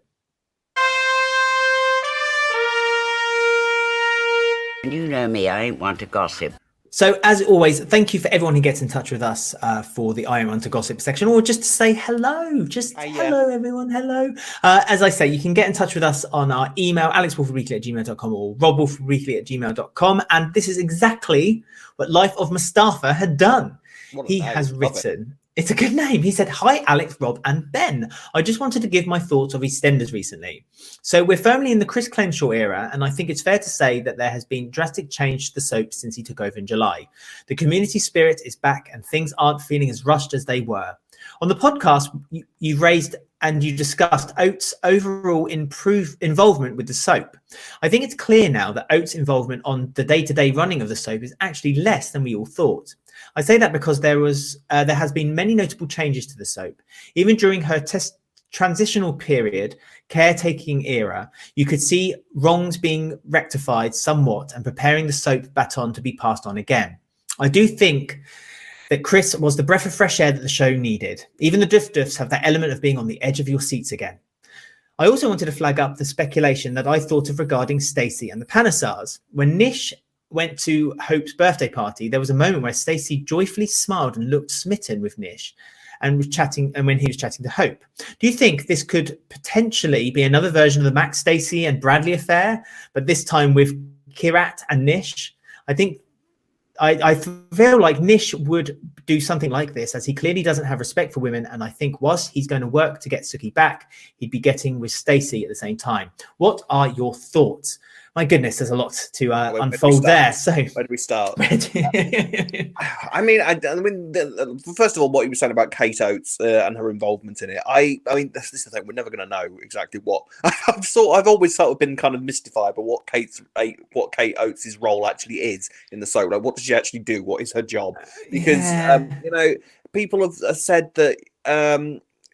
You know me, I ain't one to gossip. So, as always, thank you for everyone who gets in touch with us for the I Am On to Gossip section, or just to say hello. Hello, everyone. Hello. As I say, you can get in touch with us on our email, alexwalfordweekly@gmail.com or robwalfordweekly@gmail.com. And this is exactly what Life of Mustafa had done. He has written... It's a good name. He said, "Hi, Alex, Rob, and Ben. I just wanted to give my thoughts of EastEnders recently. So we're firmly in the Chris Crenshaw era, and I think it's fair to say that there has been drastic change to the soap since he took over in July. The community spirit is back, and things aren't feeling as rushed as they were. On the podcast, you've raised and you discussed Oates' overall involvement with the soap. I think it's clear now that Oates' involvement on the day-to-day running of the soap is actually less than we all thought. I say that because there has been many notable changes to the soap. Even during her transitional period, caretaking era, you could see wrongs being rectified somewhat and preparing the soap baton to be passed on again. I do think that Chris was the breath of fresh air that the show needed. Even the Duffs have that element of being on the edge of your seats again. I also wanted to flag up the speculation that I thought of regarding Stacey and the Panesars. When Nish went to Hope's birthday party, there was a moment where Stacey joyfully smiled and looked smitten with Nish and was chatting, and when he was chatting to Hope. Do you think this could potentially be another version of the Max, Stacey and Bradley affair, but this time with Kheerat and Nish? I feel like Nish would do something like this, as he clearly doesn't have respect for women, and I think whilst he's going to work to get Suki back, he'd be getting with Stacey at the same time. What are your thoughts? My goodness, there's a lot to unfold there. So where do we start? I mean, first of all, what you were saying about Kate Oates and her involvement in it. I mean, this is the thing. We're never going to know exactly what. I've always sort of been kind of mystified by what Kate Oates' role actually is in the soap. Like, what does she actually do? What is her job? Because people have said that.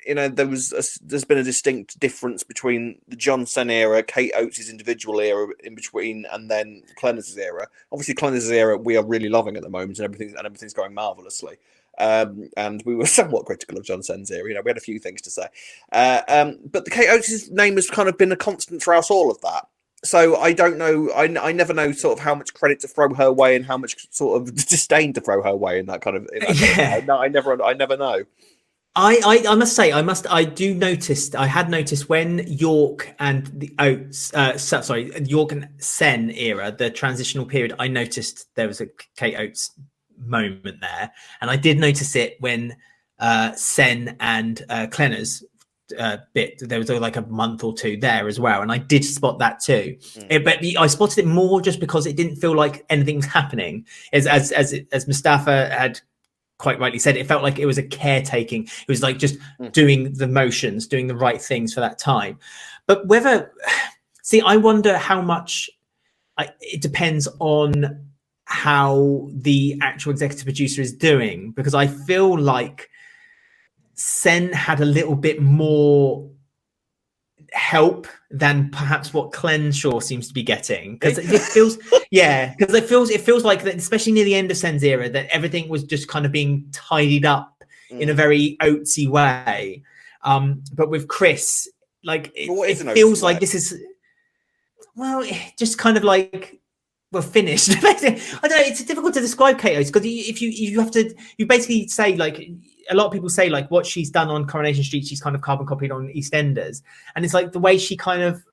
There's been a distinct difference between the Johnson era, Kate Oates' individual era in between, and then Clennis's era. Obviously, Clennis's era we are really loving at the moment, and everything's going marvelously. And we were somewhat critical of Johnson's era. We had a few things to say, but the Kate Oates' name has kind of been a constant throughout all of that. So I don't know. I never know sort of how much credit to throw her way and how much sort of disdain to throw her way in that kind of. No, I never know. I must say, I had noticed when York and the Oates, York and Sen era, the transitional period, I noticed there was a Kate Oates moment there. And I did notice it when Sen and Clenner's bit, there was like a month or two there as well. And I did spot that too. But I spotted it more just because it didn't feel like anything was happening. As Mustafa had quite rightly said, it felt like it was a caretaking. It was like just doing the motions, doing the right things for that time. But I wonder how much it depends on how the actual executive producer is doing, because I feel like Sen had a little bit more help than perhaps what Clenshaw seems to be getting, because it feels it feels like that, especially near the end of Sen's era, that everything was just kind of being tidied up in a very Oatesy way, but with Chris, like it feels like this is just kind of like finished. I don't know, it's difficult to describe Kate Oates, because if you basically say, like, a lot of people say, like, what she's done on Coronation Street, she's kind of carbon copied on EastEnders, and it's like the way she kind of,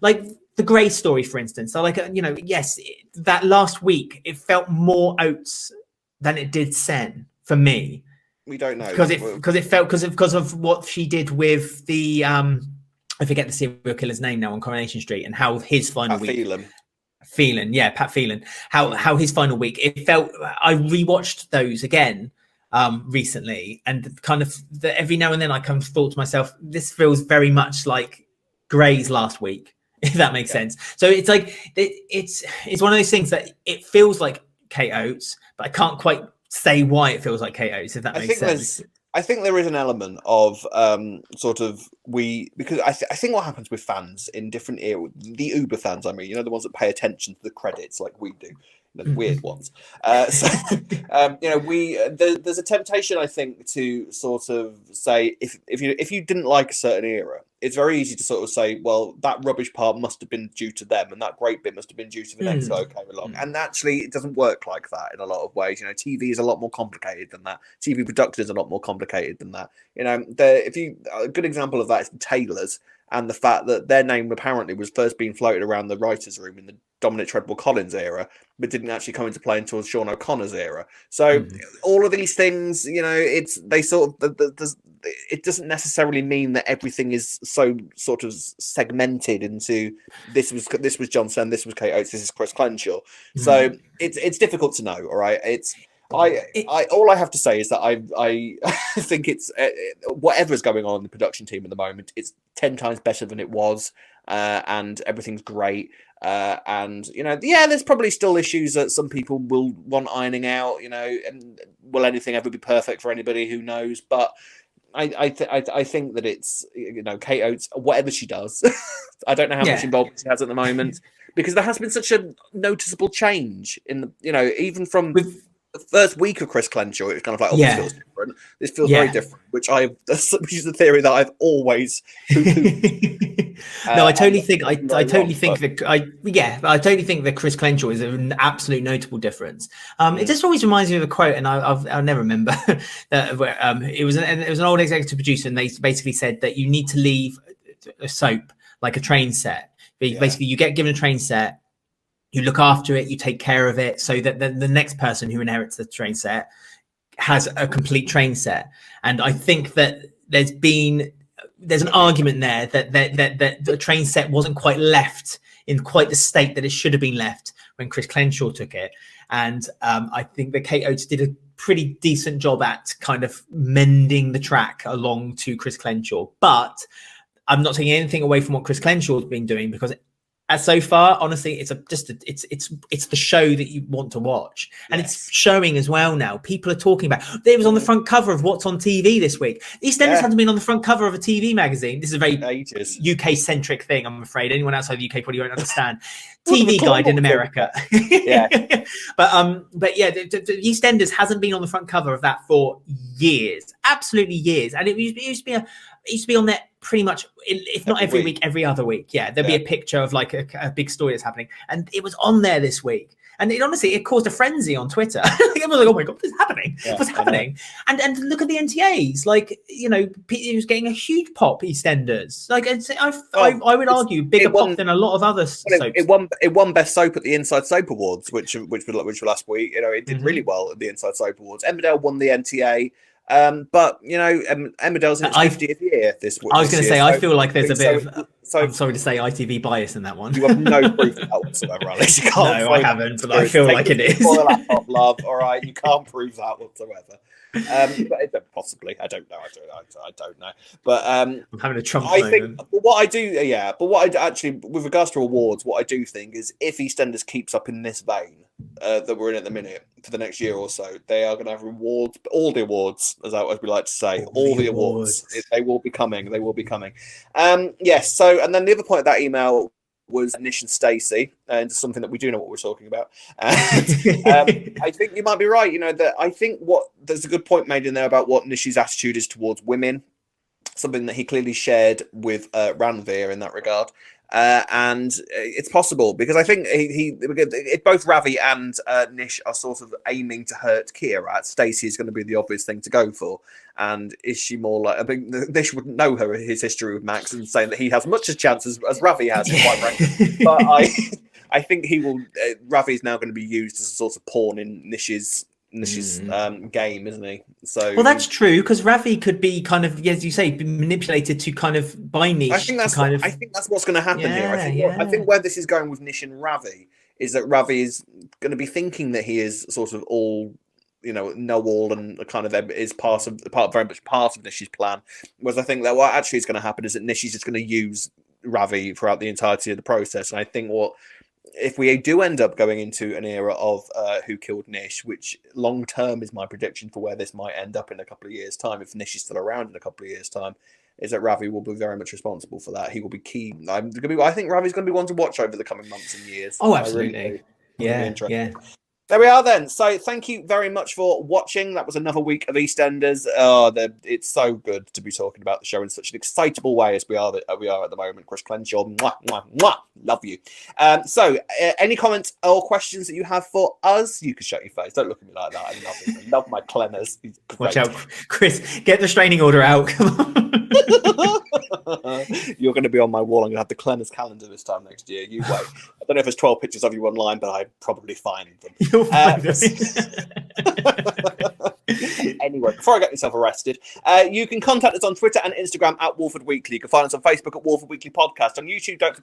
like the Grey story, for instance. So, like, yes, that last week it felt more Oates than it did Sen for me. We don't know because it felt because of what she did with the I forget the serial killer's name now on Coronation Street, and how his final week. Pat Phelan. How his final week, it felt. I rewatched those again recently, and kind of every now and then I kind of thought to myself, this feels very much like Grey's last week, if that makes sense. So it's like it's one of those things that it feels like Kate Oates, but I can't quite say why it feels like Kate Oates, if that makes sense. I think there is an element of because I think what happens with fans in different eras, the Uber fans, I mean, the ones that pay attention to the credits like we do, the weird ones. There's a temptation, I think, to sort of say if you didn't like a certain era, it's very easy to sort of say, well, that rubbish part must have been due to them, and that great bit must have been due to the next guy who came along. And actually, it doesn't work like that in a lot of ways. TV is a lot more complicated than that. TV production is a lot more complicated than that. A good example of that is the Taylors, and the fact that their name apparently was first being floated around the writers' room in the Dominic Treadwell-Collins era, but didn't actually come into play until Sean O'Connor's era. So all of these things, it doesn't necessarily mean that everything is so sort of segmented into this was Johnson, this was Kate Oates, this is Chris Clenshaw. So it's difficult to know. All right, all I have to say is that I think it's whatever is going on in the production team at the moment, it's 10 times better than it was, and everything's great. And there's probably still issues that some people will want ironing out. And will anything ever be perfect for anybody? Who knows? But I think that it's Kate Oates, whatever she does, I don't know how much involvement she has at the moment, because there has been such a noticeable change in the even from the first week of Chris Clenshaw. It was kind of like, this feels different. This feels very different, which is the theory that I've always. No, I totally think that Chris Clenshaw is an absolute notable difference. It just always reminds me of a quote, and I'll never remember that. It was an old executive producer, and they basically said that you need to leave a soap like a train set. Basically, you get given a train set, you look after it, you take care of it, so that the next person who inherits the train set has a complete train set. And I think that there's an argument there that the train set wasn't quite left in quite the state that it should have been left when Chris Clenshaw took it. And I think that Kate Oates did a pretty decent job at kind of mending the track along to Chris Clenshaw. But I'm not taking anything away from what Chris Clenshaw's been doing, because so far, honestly, it's the show that you want to watch, and it's showing as well now. People are talking about it. Was on the front cover of What's on TV this week. EastEnders hasn't been on the front cover of a TV magazine. This is a very UK centric thing, I'm afraid. Anyone outside the UK probably won't understand. TV Guide in America. But yeah, the EastEnders hasn't been on the front cover of that for years, absolutely years, and it used to be on there pretty much, if not every week, every other week. Yeah, there'd be a picture of like a big story that's happening, and it was on there this week. And it caused a frenzy on Twitter. Everyone was like, "Oh my god, what's happening? What's happening?" And look at the NTAs. Like, it was getting a huge pop. EastEnders. Like, I would argue bigger pop than a lot of other soaps. It won best soap at the Inside Soap Awards, which were last week. It did really well at the Inside Soap Awards. Emmerdale won the NTA. But Emmerdale's in its 50th year this week. I was going to say, I feel like there's a bit of, I'm sorry to say, ITV bias in that one. You have no proof of that whatsoever, Alex. You can't. No, I haven't, but I feel like it is. Laptop, love. All right, you can't prove that whatsoever. But possibly, I don't know. I don't know. But I'm having a Trump moment. Think. But what I do, what I actually, with regards to awards, what I do think is if EastEnders keeps up in this vein that we're in at the minute for the next year or so, they are going to have rewards, all the awards, as we like to say, all the awards. They will be coming. They will be coming. Yes. So, and then the other point of that email was Nish and Stacey, and something that we do know what we're talking about. I think you might be right. That I think there's a good point made in there about what Nish's attitude is towards women, something that he clearly shared with Ravi in that regard. And it's possible, because I think both Ravi and Nish are sort of aiming to hurt Kheerat. Stacey is going to be the obvious thing to go for. And is she more like, I think Nish wouldn't know his history with Max and saying that he has much as chance as Ravi has, quite frankly. But I think Ravi is now going to be used as a sort of pawn in Nish's game, isn't he? So that's true, because Ravi could be kind of, as you say, be manipulated to kind of by Nish. I think that's what's going to happen here. I think where this is going with Nish and Ravi is that Ravi is going to be thinking that he is sort of all, know all, and kind of is very much part of Nish's plan. Whereas I think that what actually is going to happen is that Nish is just going to use Ravi throughout the entirety of the process. And I think if we do end up going into an era of Who Killed Nish, which long term is my prediction for where this might end up in a couple of years' time, if Nish is still around in a couple of years' time, is that Ravi will be very much responsible for that. He will be key. I think Ravi's going to be one to watch over the coming months and years. Oh, absolutely. Yeah. There we are then. So thank you very much for watching. That was another week of EastEnders. It's so good to be talking about the show in such an excitable way as we are at the moment. Chris Clenshaw, mwah, mwah, mwah. Love you. So any comments or questions that you have for us, you can shut your face. Don't look at me like that. I love it. I love my clenners. Watch out, Chris. Get the restraining order out. Come on. You're going to be on my wall. I'm going to have the cleaners calendar this time next year. You wait. I don't know if there's 12 pictures of you online, but I'd probably find them. You'll find them. Anyway, before I get myself arrested, you can contact us on Twitter and Instagram at Walford Weekly. You can find us on Facebook at Walford Weekly Podcast. On YouTube, don't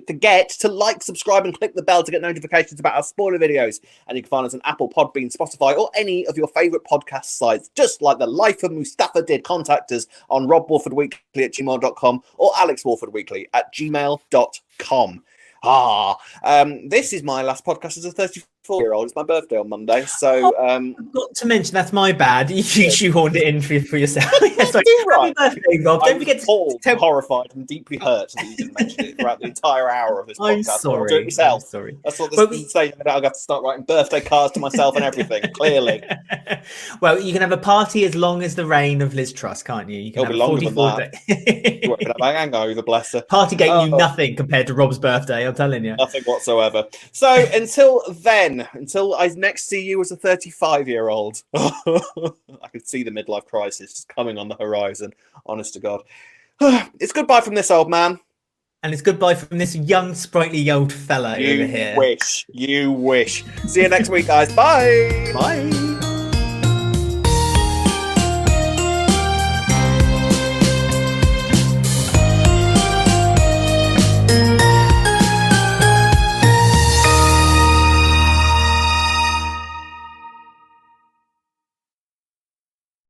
forget to like, subscribe, and click the bell to get notifications about our spoiler videos. And you can find us on Apple, Podbean, Spotify, or any of your favourite podcast sites, just like the life of Mustafa did. Contact us on robwalfordweekly@gmail.com or alexwalfordweekly @gmail.com. This is my last podcast as a 34-year-old. It's my birthday on Monday, so I forgot to mention that's my bad. You shoehorned it in for yourself. Yes, right. Happy birthday, Rob. Don't forget to to horrified and deeply hurt that you didn't mention it throughout the entire hour of this I'm podcast. sorry. Do it yourself. I'm sorry. That's what this is saying. I'll have to start writing birthday cards to myself and everything. Clearly. Well, you can have a party as long as the reign of Liz Truss, can't you? You can It'll have be a longer 44 day. You won't have a hangover, bless her. Party getting you nothing compared to Rob's birthday, I'm telling you. Nothing whatsoever. So until then, until I next see you as a 35-year-old, I can see the midlife crisis just coming on the horizon. Honest to God. It's goodbye from this old man. And it's goodbye from this young, sprightly old fella over here. You wish. See you next week, guys. Bye. Bye.